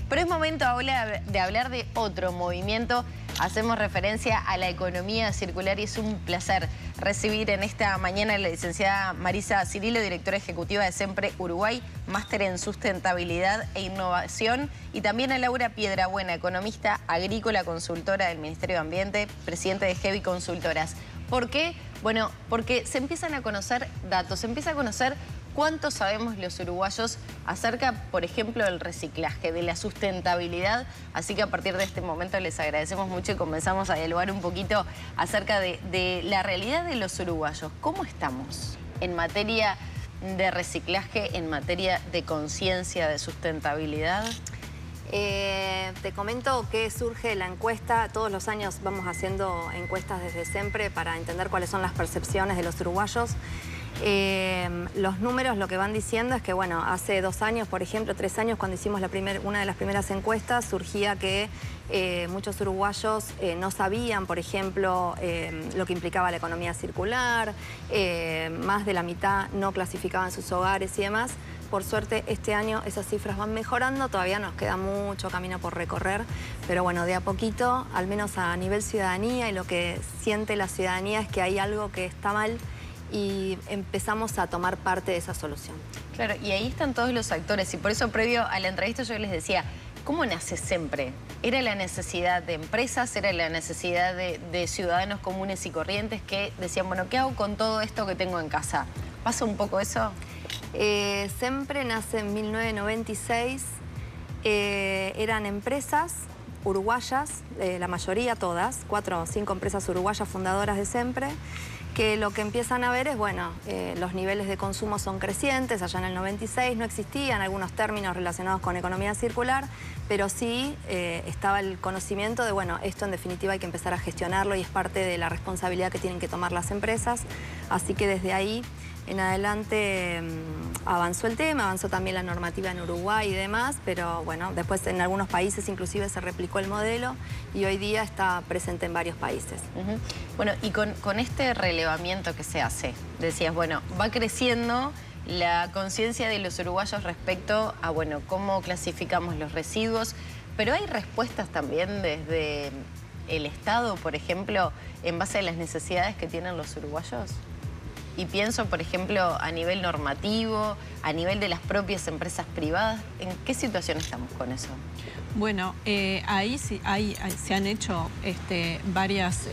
Pero es momento ahora de hablar de otro movimiento. Hacemos referencia a la economía circular y es un placer recibir en esta mañana a la licenciada Marisa Cirilo, directora ejecutiva de SEMPRE Uruguay, máster en sustentabilidad e innovación, y también a Laura Piedrabuena, economista agrícola, consultora del Ministerio de Ambiente, presidente de Heavy Consultoras. ¿Por qué? Bueno, porque se empiezan a conocer datos, se empieza a conocer cuánto sabemos los uruguayos acerca, por ejemplo, del reciclaje, de la sustentabilidad. Así que a partir de este momento les agradecemos mucho y comenzamos a dialogar un poquito acerca de la realidad de los uruguayos. ¿Cómo estamos en materia de reciclaje, en materia de conciencia de sustentabilidad? Te comento que surge la encuesta. Todos los años vamos haciendo encuestas desde SEMPRE para entender cuáles son las percepciones de los uruguayos. Los números lo que van diciendo es que, bueno, hace 2 años, por ejemplo, 3 años, cuando hicimos una de las primeras encuestas, surgía que muchos uruguayos no sabían, por ejemplo, lo que implicaba la economía circular, más de la mitad no clasificaban sus hogares y demás. Por suerte, este año esas cifras van mejorando, todavía nos queda mucho camino por recorrer, pero bueno, de a poquito, al menos a nivel ciudadanía, y lo que siente la ciudadanía es que hay algo que está mal y empezamos a tomar parte de esa solución. Claro, y ahí están todos los actores, y por eso previo a la entrevista yo les decía, ¿cómo nace SEMPRE? ¿Era la necesidad de empresas? ¿Era la necesidad de ciudadanos comunes y corrientes que decían, bueno, ¿qué hago con todo esto que tengo en casa? ¿Pasa un poco eso? SEMPRE nace en 1996, eran empresas uruguayas, la mayoría, todas, 4 o 5 empresas uruguayas fundadoras de SEMPRE, que lo que empiezan a ver es, bueno, los niveles de consumo son crecientes. Allá en el 96 no existían algunos términos relacionados con economía circular, pero sí estaba el conocimiento de, bueno, esto en definitiva hay que empezar a gestionarlo y es parte de la responsabilidad que tienen que tomar las empresas. Así que desde ahí en adelante avanzó el tema, avanzó también la normativa en Uruguay y demás, pero bueno, después en algunos países inclusive se replicó el modelo y hoy día está presente en varios países. Bueno, y con este relevamiento que se hace, decías, bueno, va creciendo la conciencia de los uruguayos respecto a, bueno, cómo clasificamos los residuos, pero hay respuestas también desde el Estado, por ejemplo, en base a las necesidades que tienen los uruguayos. Y pienso, por ejemplo, a nivel normativo, a nivel de las propias empresas privadas. ¿En qué situación estamos con eso? Bueno, ahí sí, se han hecho varias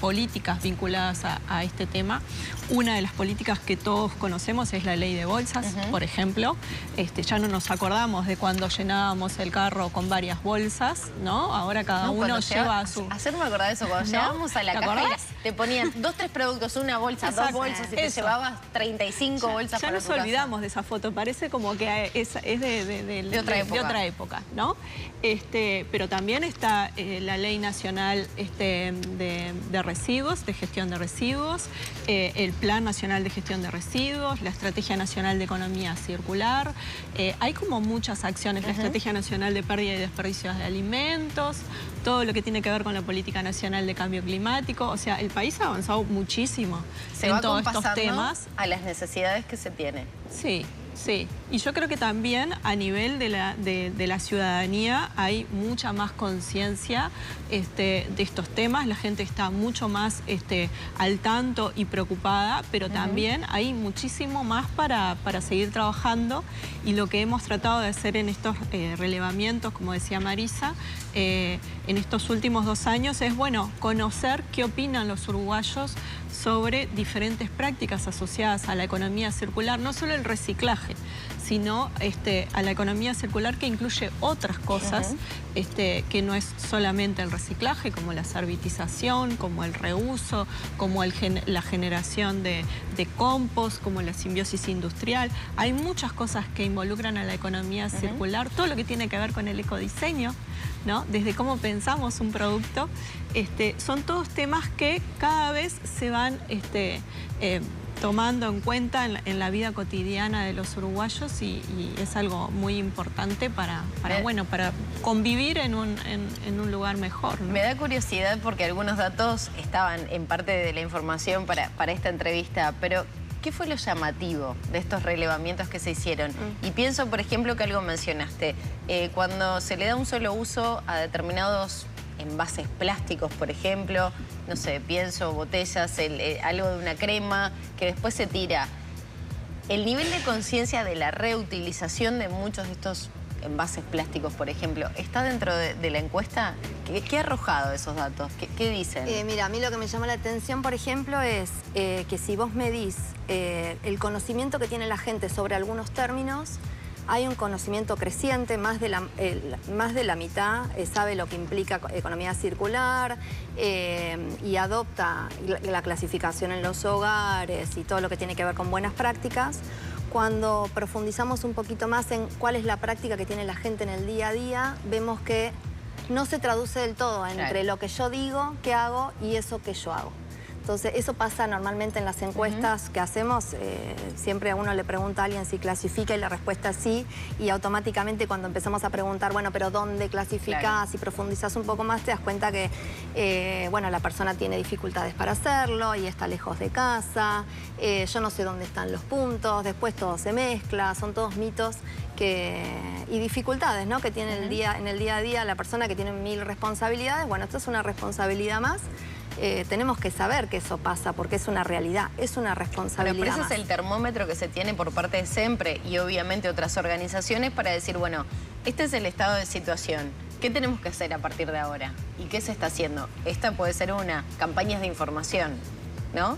políticas vinculadas a este tema. Una de las políticas que todos conocemos es la ley de bolsas, por ejemplo. Ya no nos acordamos de cuando llenábamos el carro con varias bolsas, ¿no? Ahora cada uno lleva su... Ayer me acordaba de eso, cuando llegábamos a la caja te ponían 2, 3 productos, una bolsa, 2 bolsas, y te llevabas 35 bolsas para tu casa. Ya nos olvidamos de esa foto, parece como que es de otra época, ¿no? Pero también está la Ley Nacional de Residuos, de Gestión de Residuos, el Plan Nacional de Gestión de Residuos, la Estrategia Nacional de Economía Circular. Hay como muchas acciones, la Estrategia Nacional de Pérdida y Desperdicios de Alimentos, todo lo que tiene que ver con la Política Nacional de Cambio Climático. O sea, el país ha avanzado muchísimo en todos estos temas. A las necesidades que se tienen. Sí. Sí, y yo creo que también a nivel de la ciudadanía hay mucha más conciencia de estos temas. La gente está mucho más al tanto y preocupada, pero también hay muchísimo más para seguir trabajando. Y lo que hemos tratado de hacer en estos relevamientos, como decía Marisa, en estos últimos 2 años es, bueno, conocer qué opinan los uruguayos sobre diferentes prácticas asociadas a la economía circular, no solo el reciclaje, sino a la economía circular que incluye otras cosas, que no es solamente el reciclaje, como la servitización, como el reuso, como la generación de compost, como la simbiosis industrial. Hay muchas cosas que involucran a la economía circular, todo lo que tiene que ver con el ecodiseño, ¿no? Desde cómo pensamos un producto, son todos temas que cada vez se van tomando en cuenta en la vida cotidiana de los uruguayos y es algo muy importante para convivir en un lugar mejor, ¿no? Me da curiosidad porque algunos datos estaban en parte de la información para esta entrevista, pero ¿qué fue lo llamativo de estos relevamientos que se hicieron? Y pienso, por ejemplo, que algo mencionaste, Cuando se le da un solo uso a determinados envases plásticos, por ejemplo, no sé, pienso, botellas, algo de una crema que después se tira. El nivel de conciencia de la reutilización de muchos de estos envases plásticos, por ejemplo, ¿está dentro de la encuesta? ¿Qué ha arrojado esos datos? ¿Qué dicen? Mira, a mí lo que me llama la atención, por ejemplo, es que si vos medís el conocimiento que tiene la gente sobre algunos términos, hay un conocimiento creciente, más de la mitad sabe lo que implica economía circular y adopta la clasificación en los hogares y todo lo que tiene que ver con buenas prácticas. Cuando profundizamos un poquito más en cuál es la práctica que tiene la gente en el día a día, vemos que no se traduce del todo entre lo que yo digo, que hago y eso que yo hago. Entonces, eso pasa normalmente en las encuestas que hacemos. Siempre a uno le pregunta a alguien si clasifica y la respuesta es sí. Y automáticamente cuando empezamos a preguntar, bueno, pero ¿dónde clasificás? Claro. Si profundizás un poco más te das cuenta que, bueno, la persona tiene dificultades para hacerlo y está lejos de casa. Yo no sé dónde están los puntos. Después todo se mezcla. Son todos mitos y dificultades, ¿no? Que tiene en el día a día la persona que tiene 1000 responsabilidades. Bueno, esto es una responsabilidad más. Tenemos que saber que eso pasa porque es una realidad, es una responsabilidad. Pero ese es el termómetro que se tiene por parte de SEMPRE y obviamente otras organizaciones para decir, bueno, este es el estado de situación. ¿Qué tenemos que hacer a partir de ahora? ¿Y qué se está haciendo? Esta puede ser campañas de información, ¿no?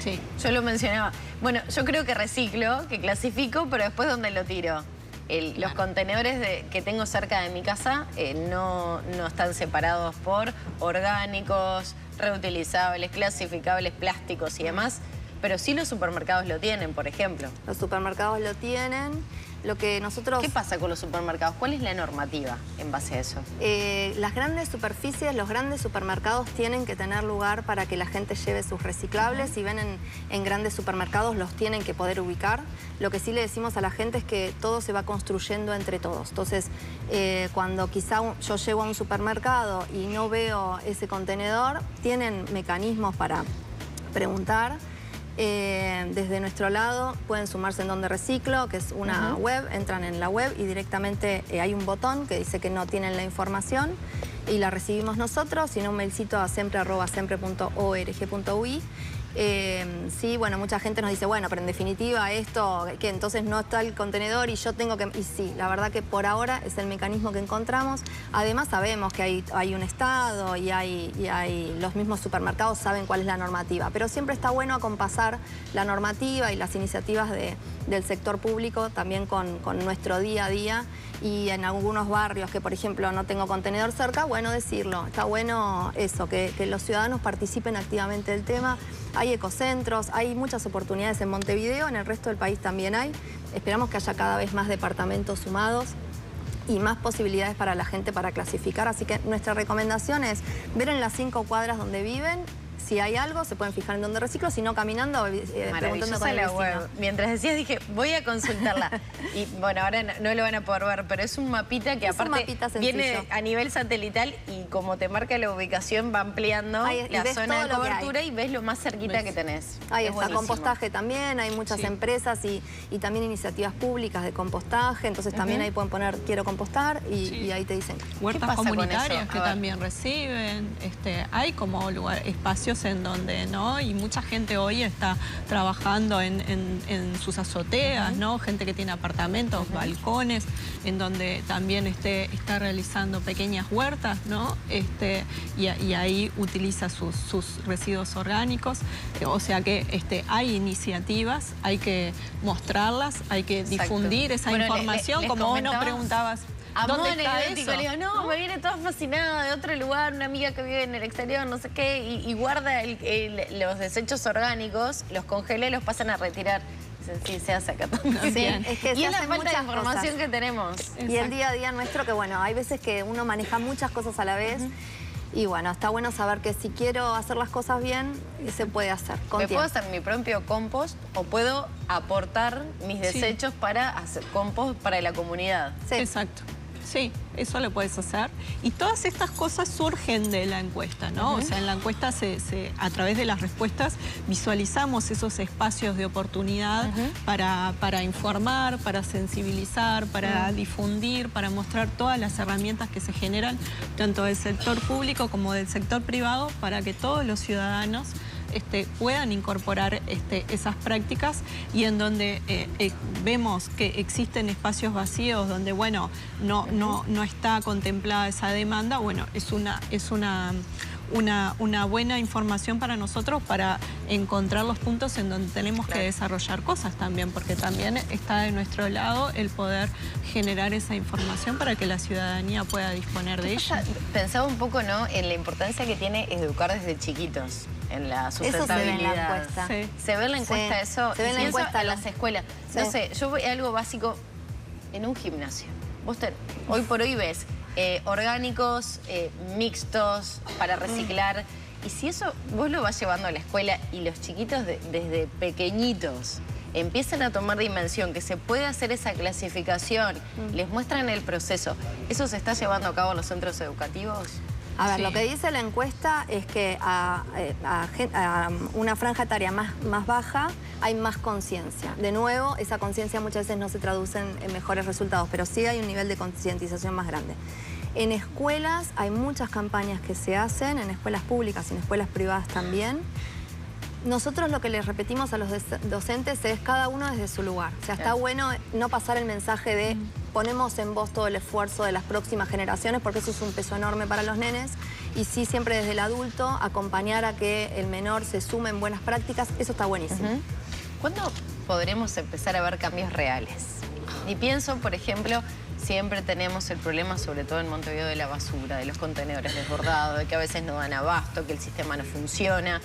Sí. Yo lo mencionaba. Bueno, yo creo que reciclo, que clasifico, pero después ¿dónde lo tiro? Claro. Los contenedores que tengo cerca de mi casa no están separados por orgánicos, reutilizables, clasificables, plásticos y demás, pero sí los supermercados lo tienen, por ejemplo. Los supermercados lo tienen. Lo que nosotros... ¿Qué pasa con los supermercados? ¿Cuál es la normativa en base a eso? Las grandes superficies, los grandes supermercados tienen que tener lugar para que la gente lleve sus reciclables. Si ven en grandes supermercados, los tienen que poder ubicar. Lo que sí le decimos a la gente es que todo se va construyendo entre todos. Entonces, cuando quizá yo llego a un supermercado y no veo ese contenedor, tienen mecanismos para preguntar. Desde nuestro lado pueden sumarse en Donde Reciclo, que es una web, entran en la web y directamente hay un botón que dice que no tienen la información y la recibimos nosotros, sino un mailcito a sempre@sempre.org.ui. Sí, bueno, mucha gente nos dice, bueno, pero en definitiva esto, que entonces no está el contenedor y yo tengo que... Y sí, la verdad que por ahora es el mecanismo que encontramos. Además sabemos que hay un estado y los mismos supermercados saben cuál es la normativa, pero siempre está bueno acompasar la normativa y las iniciativas del sector público también con nuestro día a día. Y en algunos barrios que, por ejemplo, no tengo contenedor cerca, bueno decirlo. Está bueno eso, que los ciudadanos participen activamente del tema. Hay ecocentros, hay muchas oportunidades en Montevideo, en el resto del país también hay. Esperamos que haya cada vez más departamentos sumados y más posibilidades para la gente para clasificar. Así que nuestra recomendación es ver en las 5 cuadras donde viven. Si hay algo, se pueden fijar en Donde Reciclo, si no caminando, preguntando con el vecino. Web. Mientras decías, dije, voy a consultarla. Y bueno, ahora no lo van a poder ver, pero es un mapita que aparte viene a nivel satelital y como te marca la ubicación va ampliando la zona de cobertura y ves lo más cerquita que tenés. Ahí está, compostaje también, hay muchas empresas y también iniciativas públicas de compostaje, entonces también ahí pueden poner quiero compostar y ahí te dicen. Huertas comunitarias que también reciben, hay como espacios en donde, ¿no? Y mucha gente hoy está trabajando en sus azoteas, ¿no? Gente que tiene apartamentos, balcones, en donde también está realizando pequeñas huertas, ¿no? Y ahí utiliza sus residuos orgánicos. O sea que hay iniciativas, hay que mostrarlas, hay que difundir esa información, como vos nos preguntabas. ¿Dónde está eso? Le digo, no, me viene toda fascinada de otro lugar, una amiga que vive en el exterior, no sé qué, y guarda los desechos orgánicos, los congela y los pasan a retirar. Dicen, sí, se hace acá también. Sí, es que y es la falta de información que tenemos. Y el día a día nuestro, que bueno, hay veces que uno maneja muchas cosas a la vez. Y bueno, está bueno saber que si quiero hacer las cosas bien, se puede hacer con tiempo. ¿Puedo hacer mi propio compost o puedo aportar mis desechos para hacer compost para la comunidad? Sí. Exacto. Sí, eso lo puedes hacer. Y todas estas cosas surgen de la encuesta, ¿no? O sea, en la encuesta, a través de las respuestas, visualizamos esos espacios de oportunidad para informar, para sensibilizar, para difundir, para mostrar todas las herramientas que se generan, tanto del sector público como del sector privado, para que todos los ciudadanos puedan incorporar esas prácticas, y en donde vemos que existen espacios vacíos donde, bueno, no está contemplada esa demanda, bueno, es una buena información para nosotros para encontrar los puntos en donde tenemos que desarrollar cosas también, porque también está de nuestro lado el poder generar esa información para que la ciudadanía pueda disponer de ella. Pensaba un poco, ¿no?, en la importancia que tiene educar desde chiquitos en la sustentabilidad. Eso se ve en la encuesta. Sí. ¿Se ve en la encuesta eso? Se ve en la encuesta en las escuelas. Sí. No sé, yo voy a algo básico en un gimnasio. Vos hoy por hoy ves orgánicos, mixtos, para reciclar. Y si eso vos lo vas llevando a la escuela y los chiquitos desde pequeñitos empiezan a tomar dimensión, que se puede hacer esa clasificación, les muestran el proceso, ¿eso se está llevando a cabo en los centros educativos? A ver, lo que dice la encuesta es que a una franja etaria más baja hay más conciencia. De nuevo, esa conciencia muchas veces no se traduce en mejores resultados, pero sí hay un nivel de concientización más grande. En escuelas hay muchas campañas que se hacen, en escuelas públicas y en escuelas privadas también. Nosotros lo que les repetimos a los docentes es cada uno desde su lugar. O sea, está bueno no pasar el mensaje de ponemos en vos todo el esfuerzo de las próximas generaciones, porque eso es un peso enorme para los nenes, y sí siempre desde el adulto acompañar a que el menor se sume en buenas prácticas, eso está buenísimo. ¿Cuándo podremos empezar a ver cambios reales? Y pienso, por ejemplo, siempre tenemos el problema, sobre todo en Montevideo, de la basura, de los contenedores desbordados, de que a veces no dan abasto, que el sistema no funciona.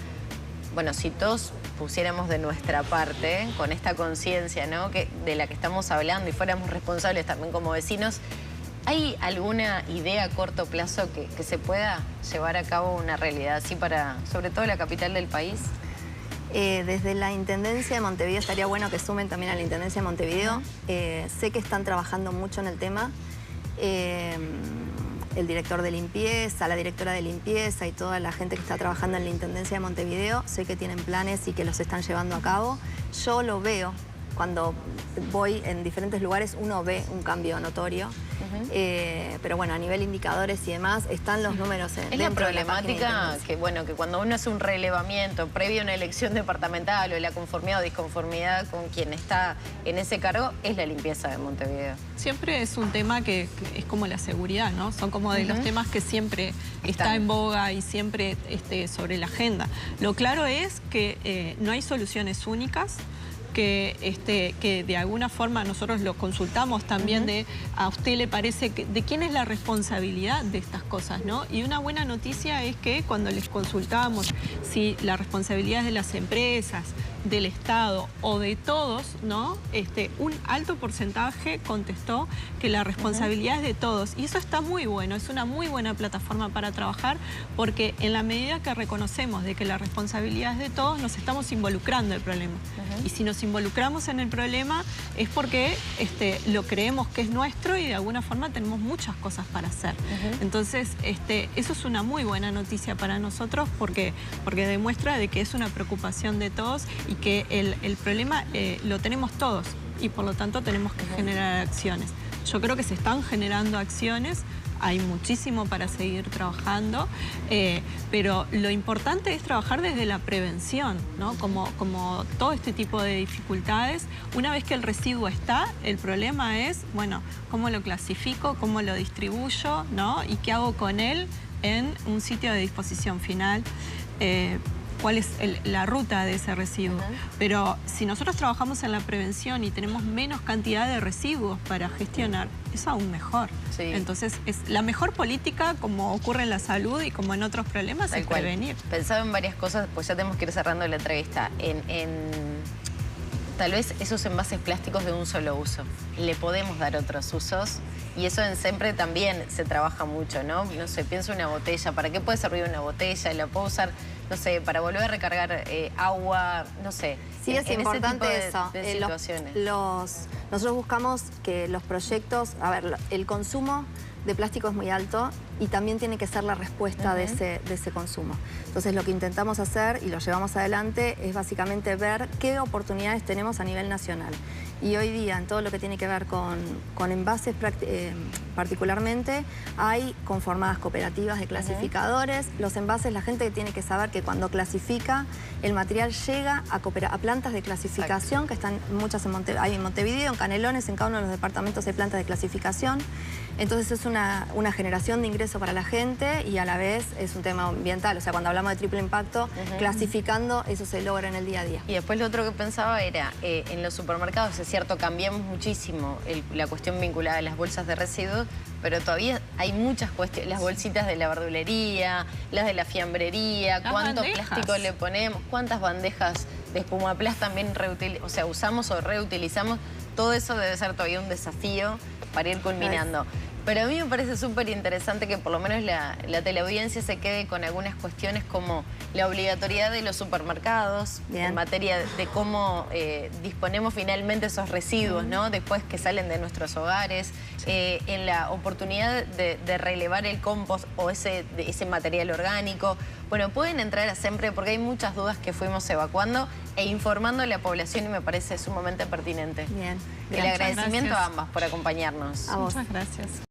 Bueno, si todos pusiéramos de nuestra parte, con esta conciencia, ¿no?, de la que estamos hablando, y fuéramos responsables también como vecinos, ¿hay alguna idea a corto plazo que se pueda llevar a cabo una realidad así para, sobre todo, la capital del país? Desde la Intendencia de Montevideo estaría bueno que sumen también a la Intendencia de Montevideo. Sé que están trabajando mucho en el tema. El director de limpieza, la directora de limpieza y toda la gente que está trabajando en la Intendencia de Montevideo, sé que tienen planes y que los están llevando a cabo. Yo lo veo, cuando voy en diferentes lugares uno ve un cambio notorio. Pero bueno, a nivel indicadores y demás, están los números dentro Es la problemática que, bueno, que cuando uno hace un relevamiento previo a una elección departamental o la conformidad o disconformidad con quien está en ese cargo, es la limpieza de Montevideo. Siempre es un tema que es como la seguridad, ¿no? Son como de los temas que siempre está en boga y siempre sobre la agenda. Lo claro es que no hay soluciones únicas, que de alguna forma nosotros lo consultamos también a usted le parece de quién es la responsabilidad de estas cosas, ¿no? Y una buena noticia es que cuando les consultamos si la responsabilidad es de las empresas, del Estado o de todos, ¿no? Un alto porcentaje contestó que la responsabilidad es de todos. Y eso está muy bueno, es una muy buena plataforma para trabajar, porque en la medida que reconocemos de que la responsabilidad es de todos, nos estamos involucrando en el problema. Y si nos involucramos en el problema es porque lo creemos que es nuestro y de alguna forma tenemos muchas cosas para hacer. Entonces, eso es una muy buena noticia para nosotros porque demuestra de que es una preocupación de todos y que el problema lo tenemos todos y por lo tanto tenemos que generar acciones. Yo creo que se están generando acciones, hay muchísimo para seguir trabajando, pero lo importante es trabajar desde la prevención, ¿no? Como todo este tipo de dificultades, una vez que el residuo está, el problema es, bueno, cómo lo clasifico, cómo lo distribuyo, ¿no? Y qué hago con él en un sitio de disposición final. Cuál es la ruta de ese residuo. Pero si nosotros trabajamos en la prevención y tenemos menos cantidad de residuos para gestionar, es aún mejor. Entonces, es la mejor política, como ocurre en la salud y como en otros problemas, es prevenir. Pensaba en varias cosas, pues ya tenemos que ir cerrando la entrevista. Tal vez esos envases plásticos de un solo uso. Le podemos dar otros usos. Y eso en SEMPRE también se trabaja mucho, ¿no? No sé, pienso en una botella. ¿Para qué puede servir una botella? La puedo usar no sé, para volver a recargar agua, no sé. Sí, es importante eso. De situaciones. Nosotros buscamos que los proyectos, a ver, el consumo de plástico es muy alto y también tiene que ser la respuesta de ese consumo. Entonces lo que intentamos hacer y lo llevamos adelante es básicamente ver qué oportunidades tenemos a nivel nacional. Y hoy día en todo lo que tiene que ver con envases particularmente hay conformadas cooperativas de clasificadores. Los envases, la gente tiene que saber que cuando clasifica el material llega a plantas de clasificación que están muchas hay en Montevideo, en Canelones, en cada uno de los departamentos hay plantas de clasificación. Entonces es una generación de ingreso para la gente y a la vez es un tema ambiental. O sea, cuando hablamos de triple impacto, clasificando, eso se logra en el día a día. Y después lo otro que pensaba era, en los supermercados, es cierto, cambiamos muchísimo la cuestión vinculada a las bolsas de residuos, pero todavía hay muchas cuestiones, las bolsitas de la verdulería, las de la fiambrería, cuánto plástico le ponemos, cuántas bandejas de espumaplast también usamos o reutilizamos. Todo eso debe ser todavía un desafío para ir culminando. Pero a mí me parece súper interesante que por lo menos la teleaudiencia se quede con algunas cuestiones como la obligatoriedad de los supermercados en materia de cómo disponemos finalmente esos residuos, ¿no? Después que salen de nuestros hogares, en la oportunidad de relevar el compost o ese material orgánico. Bueno, pueden entrar a Sempre porque hay muchas dudas que fuimos evacuando e informando a la población y me parece sumamente pertinente. Bien. El agradecimiento a ambas por acompañarnos. A vos. Muchas gracias.